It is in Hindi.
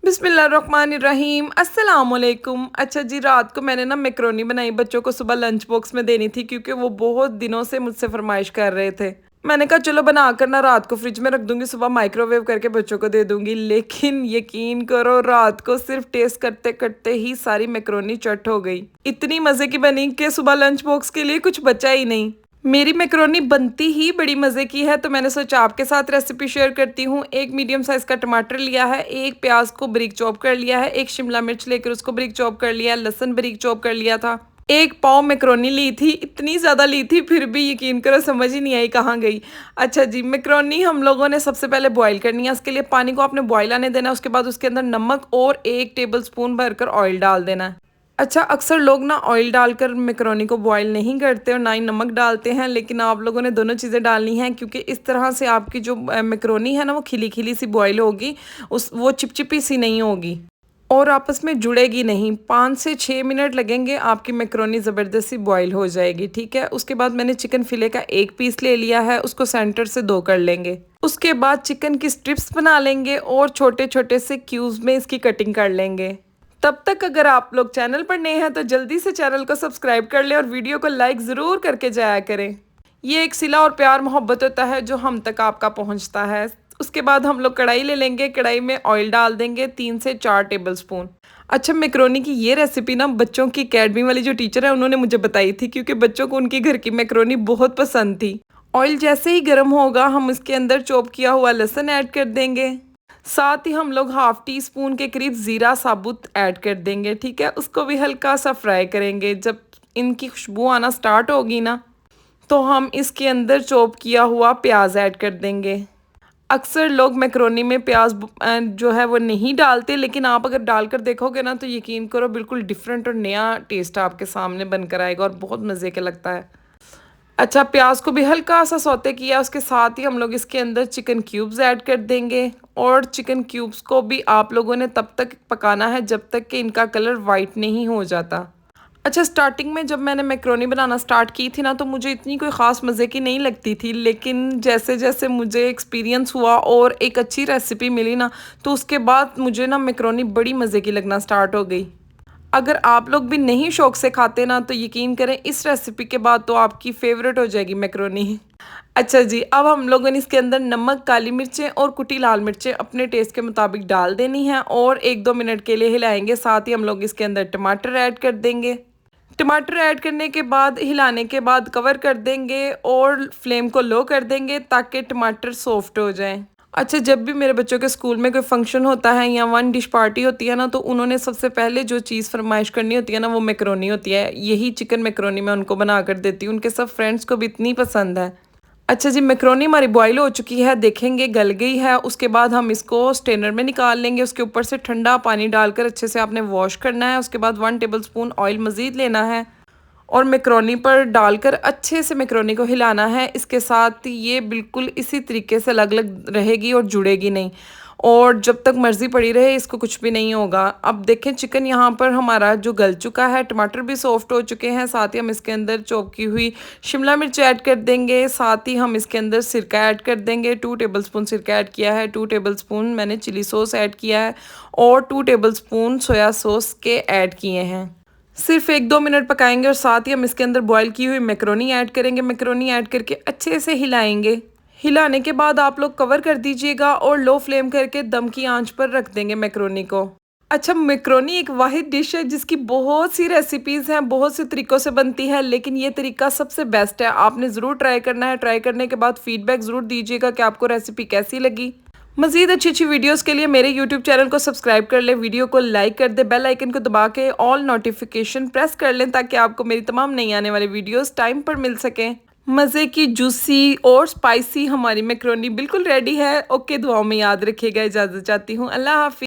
बिस्मिल्लाहिर्रहमानिर्रहीम अस्सलामुअलैकुम। अच्छा जी, रात को मैंने ना मैक्रोनी बनाई, बच्चों को सुबह लंच बॉक्स में देनी थी क्योंकि वो बहुत दिनों से मुझसे फरमाइश कर रहे थे। मैंने कहा चलो बना कर ना रात को फ्रिज में रख दूंगी, सुबह माइक्रोवेव करके बच्चों को दे दूंगी। लेकिन यकीन करो, रात को सिर्फ टेस्ट करते करते ही सारी मैक्रोनी चट हो गई। इतनी मज़े की बनी कि सुबह लंच बॉक्स के लिए कुछ बचा ही नहीं। मेरी मैक्रोनी बनती ही बड़ी मज़े की है, तो मैंने सोचा आपके साथ रेसिपी शेयर करती हूँ। एक मीडियम साइज़ का टमाटर लिया है, एक प्याज को बारीक चॉप कर लिया है, एक शिमला मिर्च लेकर उसको बारीक चॉप कर लिया, लहसुन बारीक चॉप कर लिया था। एक पाव मैक्रोनी ली थी, इतनी ज़्यादा ली थी फिर भी यकीन करो समझ ही नहीं आई कहाँ गई। अच्छा जी, मैक्रोनी हम लोगों ने सबसे पहले बॉईल करनी है। उसके लिए पानी को आपने बॉईल आने देना है। उसके बाद उसके अंदर नमक और 1 टेबल स्पून भरकर ऑयल डाल देना है। अच्छा, अक्सर लोग ना ऑयल डालकर मैक्रोनी को बॉईल नहीं करते और ना ही नमक डालते हैं, लेकिन आप लोगों ने दोनों चीज़ें डालनी हैं क्योंकि इस तरह से आपकी जो मैक्रोनी है ना वो खिली खिली सी बॉईल होगी, उस वो चिपचिपी सी नहीं होगी और आपस में जुड़ेगी नहीं। 5 से 6 मिनट लगेंगे, आपकी मैक्रोनी ज़बरदस्ती बॉईल हो जाएगी। ठीक है, उसके बाद मैंने चिकन फिले का एक पीस ले लिया है, उसको सेंटर से 2 कर लेंगे। उसके बाद चिकन की स्ट्रिप्स बना लेंगे और छोटे छोटे से क्यूब्स में इसकी कटिंग कर लेंगे। तब तक अगर आप लोग चैनल पर नए हैं तो जल्दी से चैनल को सब्सक्राइब कर लें और वीडियो को लाइक ज़रूर करके जाया करें। ये एक सिला और प्यार मोहब्बत होता है जो हम तक आपका पहुंचता है। उसके बाद हम लोग कढ़ाई ले लेंगे, कढ़ाई में ऑयल डाल देंगे 3 से 4 टेबल स्पून। अच्छा, मैक्रोनी की ये रेसिपी ना बच्चों की अकेडमी वाली जो टीचर है उन्होंने मुझे बताई थी क्योंकि बच्चों को उनकी घर की मैक्रोनी बहुत पसंद थी। ऑयल जैसे ही गर्म होगा हम इसके अंदर चॉप किया हुआ लहसुन ऐड कर देंगे। साथ ही हम लोग हाफ टी स्पून के करीब ज़ीरा साबुत ऐड कर देंगे। ठीक है, उसको भी हल्का सा फ्राई करेंगे। जब इनकी खुशबू आना स्टार्ट होगी ना तो हम इसके अंदर चॉप किया हुआ प्याज ऐड कर देंगे। अक्सर लोग मैक्रोनी में प्याज जो है वो नहीं डालते, लेकिन आप अगर डालकर देखोगे ना तो यकीन करो बिल्कुल डिफरेंट और नया टेस्ट आपके सामने बनकर आएगा और बहुत मज़े का लगता है। अच्छा, प्याज को भी हल्का सा सौते किया, उसके साथ ही हम लोग इसके अंदर चिकन क्यूब्स ऐड कर देंगे और चिकन क्यूब्स को भी आप लोगों ने तब तक पकाना है जब तक कि इनका कलर वाइट नहीं हो जाता। अच्छा, स्टार्टिंग में जब मैंने मैक्रोनी बनाना स्टार्ट की थी ना तो मुझे इतनी कोई ख़ास मज़े की नहीं लगती थी, लेकिन जैसे जैसे मुझे एक्सपीरियंस हुआ और एक अच्छी रेसिपी मिली ना तो उसके बाद मुझे ना मैक्रोनी बड़ी मज़े की लगना स्टार्ट हो गई। अगर आप लोग भी नहीं शौक से खाते ना तो यकीन करें इस रेसिपी के बाद तो आपकी फेवरेट हो जाएगी मैक्रोनी। अच्छा जी, अब हम लोगों ने इसके अंदर नमक, काली मिर्चें और कुटी लाल मिर्चें अपने टेस्ट के मुताबिक डाल देनी है और 1-2 मिनट के लिए हिलाएंगे। साथ ही हम लोग इसके अंदर टमाटर ऐड कर देंगे। टमाटर ऐड करने के बाद हिलाने के बाद कवर कर देंगे और फ्लेम को लो कर देंगे ताकि टमाटर सॉफ्ट हो जाएं। अच्छा, जब भी मेरे बच्चों के स्कूल में कोई फंक्शन होता है या वन डिश पार्टी होती है ना तो उन्होंने सबसे पहले जो चीज़ फरमाइश करनी होती है ना वो मैक्रोनी होती है। यही चिकन मैक्रोनी मैं उनको बना कर देती हूँ, उनके सब फ्रेंड्स को भी इतनी पसंद है। अच्छा जी, मैक्रोनी हमारी बॉईल हो चुकी है, देखेंगे गल गई है। उसके बाद हम इसको स्ट्रेनर में निकाल लेंगे। उसके ऊपर से ठंडा पानी डालकर अच्छे से आपने वॉश करना है। उसके बाद 1 टेबल स्पून ऑयल मज़ीद लेना है और मैक्रोनी पर डालकर अच्छे से मैक्रोनी को हिलाना है। इसके साथ ये बिल्कुल इसी तरीके से अलग अलग रहेगी और जुड़ेगी नहीं, और जब तक मर्ज़ी पड़ी रहे इसको कुछ भी नहीं होगा। अब देखें चिकन यहाँ पर हमारा जो गल चुका है, टमाटर भी सॉफ्ट हो चुके हैं। साथ ही हम इसके अंदर चॉप की हुई शिमला मिर्च ऐड कर देंगे। साथ ही हम इसके अंदर सिरका ऐड कर देंगे। 2 टेबल स्पून सिरका ऐड किया है, 2 टेबल स्पून मैंने चिली सॉस ऐड किया है और 2 टेबल स्पून सोया सॉस के ऐड किए हैं। सिर्फ 1-2 मिनट पकाएंगे और साथ ही हम इसके अंदर बॉईल की हुई मैक्रोनी ऐड करेंगे। मैक्रोनी ऐड करके अच्छे से हिलाएंगे। हिलाने के बाद आप लोग कवर कर दीजिएगा और लो फ्लेम करके दम की आंच पर रख देंगे मैक्रोनी को। अच्छा, मैक्रोनी एक वाहिद डिश है जिसकी बहुत सी रेसिपीज़ हैं, बहुत से तरीक़ों से बनती है, लेकिन ये तरीका सबसे बेस्ट है। आपने ज़रूर ट्राई करना है। ट्राई करने के बाद फीडबैक ज़रूर दीजिएगा कि आपको रेसिपी कैसी लगी। मज़ीद अच्छी अच्छी वीडियोस के लिए मेरे यूट्यूब चैनल को सब्सक्राइब कर लें, वीडियो को लाइक कर दें, बेल आइकन को दबा के ऑल नोटिफिकेशन प्रेस कर लें ताकि आपको मेरी तमाम नई आने वाली वीडियोस टाइम पर मिल सकें। मज़े की जूसी और स्पाइसी हमारी मैक्रोनी बिल्कुल रेडी है। ओके, दुआओं में याद रखिएगा। इजाज़त चाहती हूँ। अल्लाह हाफ़िज़।